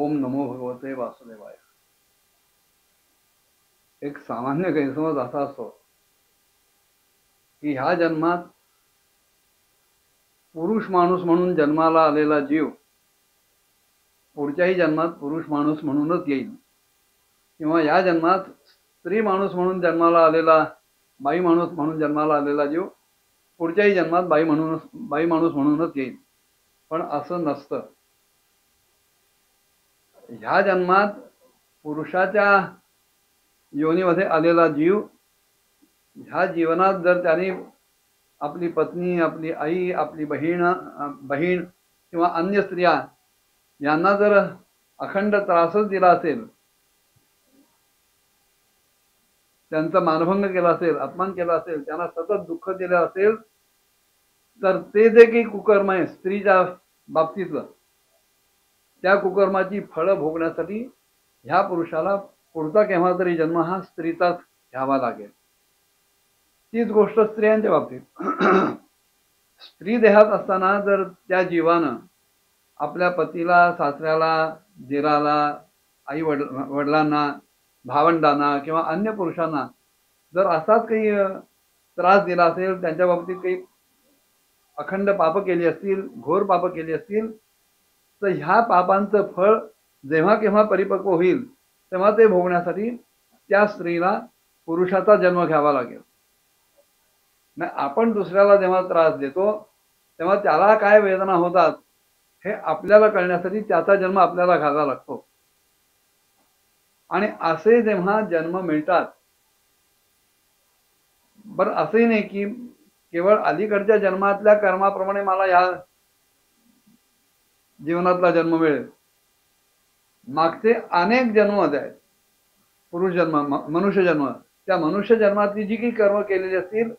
ओम नमो भगवते वासुदेवाय. एक सामान्य गैरसमज असा असतो की ह्या जन्मात पुरुष माणूस म्हणून जन्माला आलेला जीव पुढच्याही जन्मात पुरुष माणूस म्हणूनच येईल, किंवा या जन्मात स्त्री माणूस म्हणून जन्माला आलेला बाई माणूस म्हणून जन्माला आलेला जीव पुढच्याही जन्मात बाई माणूस म्हणूनच येईल. पण असं नसतं. ह्या जन्मात पुरुषाच्या योनीमध्ये आलेला जीव ह्या जीवनात जर त्याने आपली पत्नी, आपली आई, आपली बहीण किंवा अन्य स्त्रिया यांना जर अखंड त्रासच दिला असेल, त्यांचा मानभंग केला असेल, अपमान केला असेल, त्यांना सतत दुःख दिलं असेल, तर ते जे काही कुकर्म आहे स्त्रीच्या बाबतीतलं, त्या कुकर्माची फळं भोगण्यासाठी ह्या पुरुषाला पुढचा केव्हा तरी जन्म हा स्त्रीचाच घ्यावा लागेल. तीच गोष्ट स्त्रियांच्या बाबतीत. स्त्री देहात असताना जर त्या जीवानं आपल्या पतीला, सासऱ्याला, दिराला, आई वडिलांना, भावंडांना किंवा अन्य पुरुषांना जर असाच काही त्रास दिला असेल, त्यांच्या बाबतीत काही अखंड पाप केली असतील, घोर पाप केली असतील, तर ह्या पापांचं फळ जेव्हा केव्हा परिपक्व होईल तेव्हा ते भोगण्यासाठी त्या स्त्रीला पुरुषाचा जन्म घ्यावा लागेल. आपण दुसऱ्याला जेव्हा त्रास देतो तेव्हा त्याला काय वेदना होतात हे आपल्याला कळण्यासाठी त्याचा जन्म आपल्याला घ्यावा लागतो. आणि असे जेव्हा जन्म मिळतात, बरं असंही नाही की केवळ अलीकडच्या जन्मातल्या कर्माप्रमाणे मला या जीवनातला जन्म मिळेल. मागचे अनेक जन्म आहेत, पुरुष जन्म, मनुष्य जन्म, त्या मनुष्य जन्मातली जी काही कर्म केलेली असतील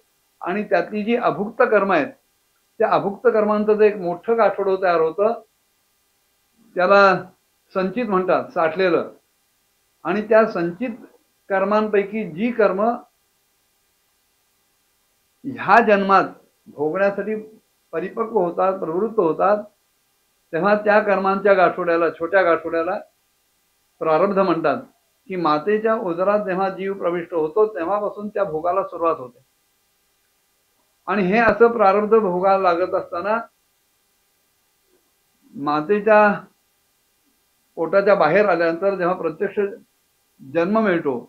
आणि त्यातली जी अभुक्त कर्म आहेत, त्या अभुक्त कर्मांचं जे एक मोठं गाठोडं तयार होतं, त्याला संचित म्हणतात, साठलेलं. आणि त्या संचित कर्मांपैकी जी कर्म ह्या जन्मात भोगण्यासाठी परिपक्व होतात, प्रवृत्त होतात, तेव्हा त्या कर्मांच्या गाठोड्याला, छोट्या गाठोड्याला प्रारब्ध म्हणतात. की मातेच्या उदरात जेव्हा जीव प्रविष्ट होतो तेव्हापासून त्या भोगाला सुरुवात होते. आणि हे असं प्रारब्ध भोगाला लागत असताना मातेच्या पोटाच्या बाहेर आल्यानंतर जेव्हा प्रत्यक्ष जन्म मिळतो,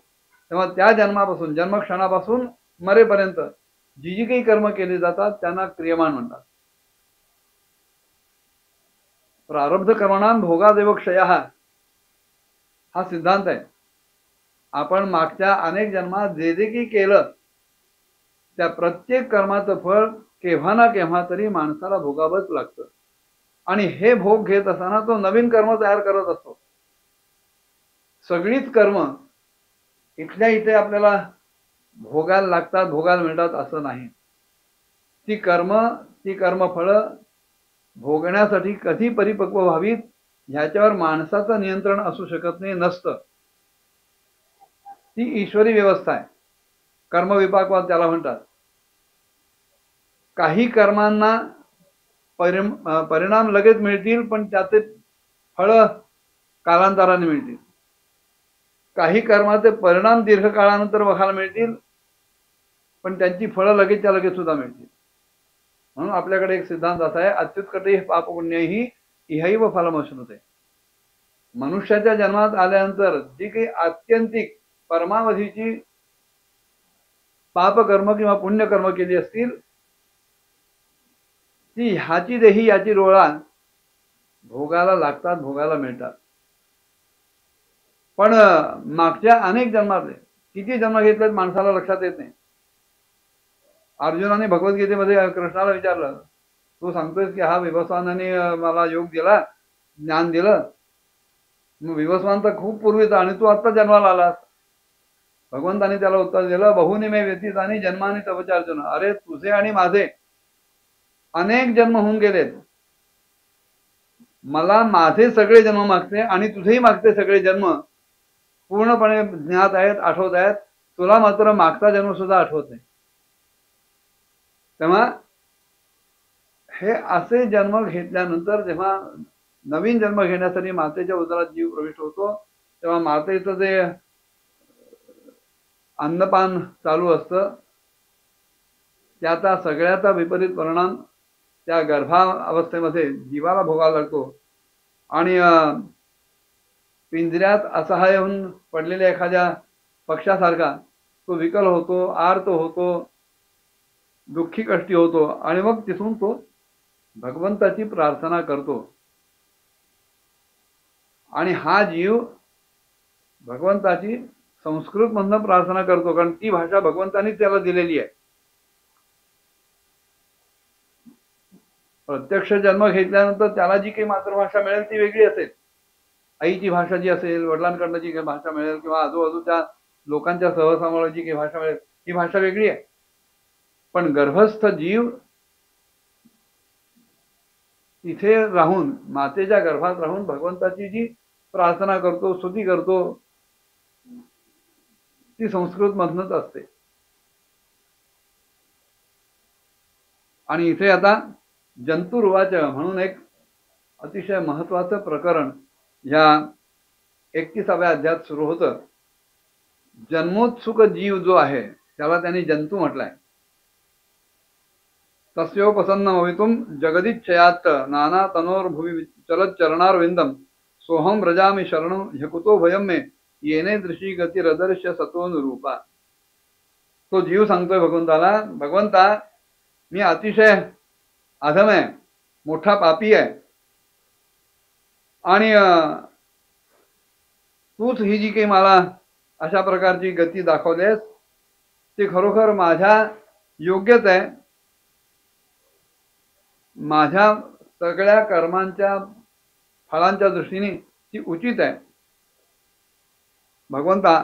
तेव्हा त्या जन्मापासून, जन्मक्षणापासून मरेपर्यंत जी जी काही कर्म केली जातात त्यांना क्रियमान म्हणतात. प्रारब्ध कर्मणां भोगादेव क्षयः हा सिद्धांत आहे. आपण मागच्या अनेक जन्मात जे जे काही केलं त्या प्रत्येक कर्माचं फळ केव्हा ना केव्हा तरी माणसाला भोगावंच लागतं. आणि हे भोग घेत असताना तो नवीन कर्म तयार करत असतो. सगळीच कर्म इथल्या इथे आपल्याला भोगायला लागतात, भोगायला मिळतात असं नाही. ती कर्मफळं भोगण्यासाठी कधी परिपक्व व्हावीत ह्याच्यावर माणसाचं नियंत्रण असू शकत नाही, नसतं. ती ईश्वरी व्यवस्था आहे. कर्मविपाकवाद त्याला म्हणतात. काही कर्मांना परिणाम लगेच मिळतील, पण त्याचे फळ कालांतराने मिळतील. काही कर्माचे परिणाम दीर्घकाळानंतर बघायला मिळतील, पण त्यांची फळं लगेचच्या लगेच सुद्धा मिळतील. म्हणून आपल्याकडे एक सिद्धांत असा आहे, अत्युत्कटे पापपुण्यही इहैव फलमश्नुते. मनुष्याच्या जन्मात आल्यानंतर जी काही आत्यंतिक परमावधीची पापकर्म किंवा पुण्यकर्म केली असतील, ती ह्याची देही याची रोळा भोगायला लागतात, भोगायला मिळतात. पण मागच्या अनेक जन्मातले किती जन्म घेतलेत माणसाला लक्षात येत नाही. अर्जुनाने भगवद्गीतेमध्ये कृष्णाला विचारलं, तू सांगतोयस की हा विवस्वानाने मला योग दिला, ज्ञान दिलं, मग विवस्वान तर खूप पूर्वीचा आणि तू आत्ता जन्माला आलास. भगवंताने त्याला उत्तर दिलं, बहुनी मे व्यतीतानी जन्माने तवच अर्जुन. अरे तुझे आणि माझे अनेक जन्म होऊन गेलेत. मला माझे सगळे जन्म मागते आणि तुझेही मागते सगळे जन्म पूर्णपणे ज्ञात आहेत, आठवत आहेत. तुला मात्र मागचा जन्म सुद्धा आठवत नाही. तेव्हा हे असे जन्म घेतल्यानंतर जेव्हा नवीन जन्म घेण्यासाठी मातेच्या उदरात जीव प्रविष्ट होतो, तेव्हा मातेचं जे अन्नपान चालू असतं त्याचा सगळ्याचा विपरीत परिणाम त्या गर्भावस्थेमध्ये जीवाला भोगावा लागतो आणि पिंजऱ्यात असहाय्य होऊन पडलेल्या एखाद्या पक्षासारखा तो विकल होतो, आर्त होतो, दुःखी कष्टी होतो आणि मग तिथून तो भगवंताची प्रार्थना करतो आणि हा जीव भगवंताची संस्कृत मधून प्रार्थना करतो, कारण ती भाषा भगवंतानी त्याला दिलेली आहे. प्रत्यक्ष जन्म घेतल्यानंतर त्याला जी काही मातृभाषा मिळेल ती वेगळी असेल. आईची भाषा जी असेल, वडिलांकडनं जी काही भाषा मिळेल किंवा आजूबाजूच्या लोकांच्या सहवासामुळे जी काही भाषा मिळेल ती भाषा वेगळी आहे. पण गर्भस्थ जीव तिथे राहून मातेच्या गर्भात राहून भगवंताची जी प्रार्थना करतो, स्तुती करतो, ती संस्कृत मधनच असते. आणि इथे आता जंतुर्वाच म्हणून एक अतिशय महत्वाचं प्रकरण या 31व्या अध्यायात सुरू होतं. जन्मोत्सुक जीव जो आहे त्याला त्यांनी जंतू म्हटलाय. तस्योपसन्न भवितुम जगदिच्छयात नाना तनोर भुवि चलत चरणारविंदम सोहम व्रजामि शरणं ह्यकुतो भयम मे येणे दृशी गती रदर्श्य सतोन रूपा. तो जीव सांगतोय भगवंताला, भगवंता मी अतिशय अधम आहे, मोठा पापी आहे आणि तूच ही जी काही मला अशा प्रकारची गती दाखवलेस ती खरोखर माझ्या योग्यच आहे, माझ्या सगळ्या कर्मांच्या फळांच्या दृष्टीने ती उचित आहे. भगवंता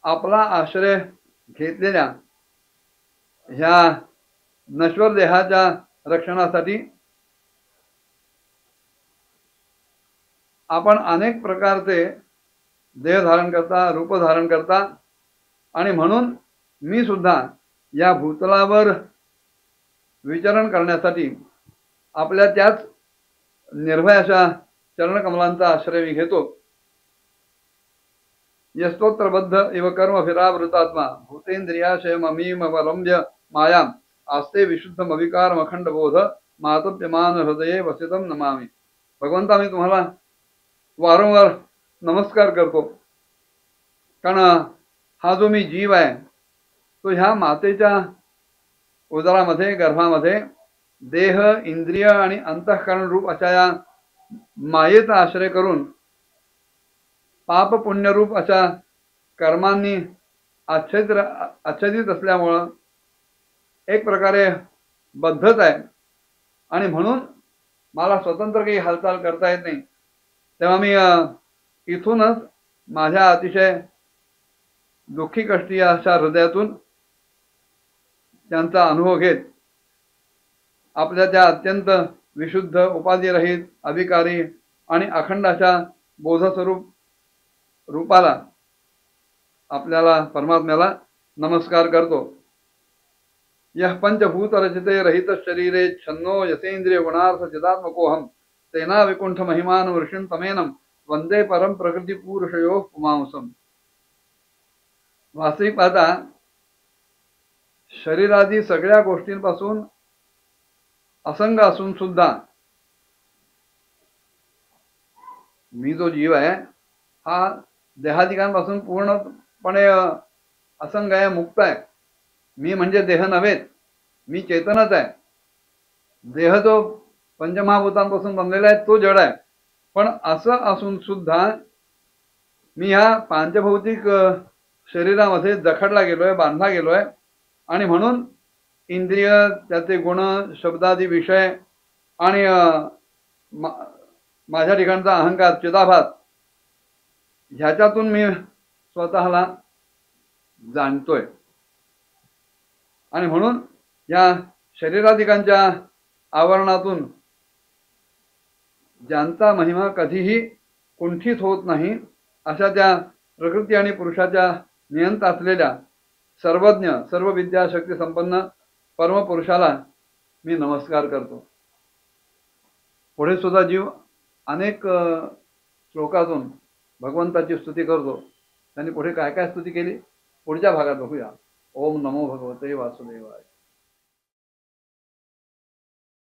आपला आश्रय घेतलेल्या ह्या नश्वर देहाच्या रक्षणासाठी आपण अनेक प्रकारचे देह धारण करता, रूप धारण करता आणि म्हणून मी सुद्धा या भूतलावर विचरण करण्यासाठी आपल्या त्याच निर्भय अशा चरणकमलांचा आश्रय मी घेतो. यस्तोत्रबद्ध इव कर्मभिरावृतात्मा भूतेंद्रियाशय ममीमवलंब्य मायाम आस्ते विशुद्धम अविकार अखंड बोध मातप्यमान हृदये वसितम नमामि. भगवंता मी तुम्हाला वारंवार नमस्कार करतो, कारण हा जो मी जीव आहे तो ह्या मातेच्या उदरामध्ये गर्भामध्ये देह, इंद्रिय आणि अंतःकरण रूप अशा या मायेचा आश्रय करून पाप पुण्य रूप अशा कर्मांनी आच्छादित असल्यामुळं एक प्रकारे बद्धच आहे आणि म्हणून मला स्वतंत्र काही हालचाल करता येत नाही. तेव्हा मी इथूनच माझ्या अतिशय दुःखी कष्टी अशा हृदयातून त्यांचा अनुभव घेत आपल्या त्या अत्यंत विशुद्ध, उपाधिरहित, अभिकारी आणि अखंड अशा बोधस्वरूप रूपाला आपल्याला परमात्म्याला नमस्कार करतो. यह पंचभूत रचिते रहित शरीरे छन्नो यसेंद्रिय गुणार्थ चिदात्मकोहम तेना विकुंठ महिमान वृषिं तमेनम वंदे परम प्रकृती पुरुषयो पुमांसम. वास्तविक पाहता शरीरादी सगळ्या गोष्टींपासून असंग असून सुद्धा मी जो जीव आहे हा देहादिकांपासून पूर्णपणे असंग आहे, मुक्त आहे. मी म्हणजे देह नव्हे, मी चेतनच आहे. देह जो पंचमहाभूतांपासून बनलेला आहे तो जड आहे, पण असं असून सुद्धा मी ह्या पांचभौतिक शरीरामध्ये जखडला गेलोय, बांधला गेलोय आणि म्हणून इंद्रिय, त्याचे गुण, शब्दादी विषय आणि माझ्या ठिकाणचा अहंकार, चिदाभास ह्याच्यातून मी स्वतःला जाणतोय आणि म्हणून या शरीराधिकांच्या आवरणातून ज्यांचा महिमा कधीही कुंठित होत नाही अशा त्या प्रकृती आणि पुरुषाच्या नियंत असलेल्या सर्वज्ञ, सर्व विद्या शक्ती संपन्न परमपुरुषाला मी नमस्कार करतो. पुढे सुद्धा जीव अनेक श्लोकातून भगवंताची स्तुती करतो. त्यांनी पुढे काय काय स्तुती केली पुढच्या भागात बघूया. ओम नमो भगवते वासुदेवाय.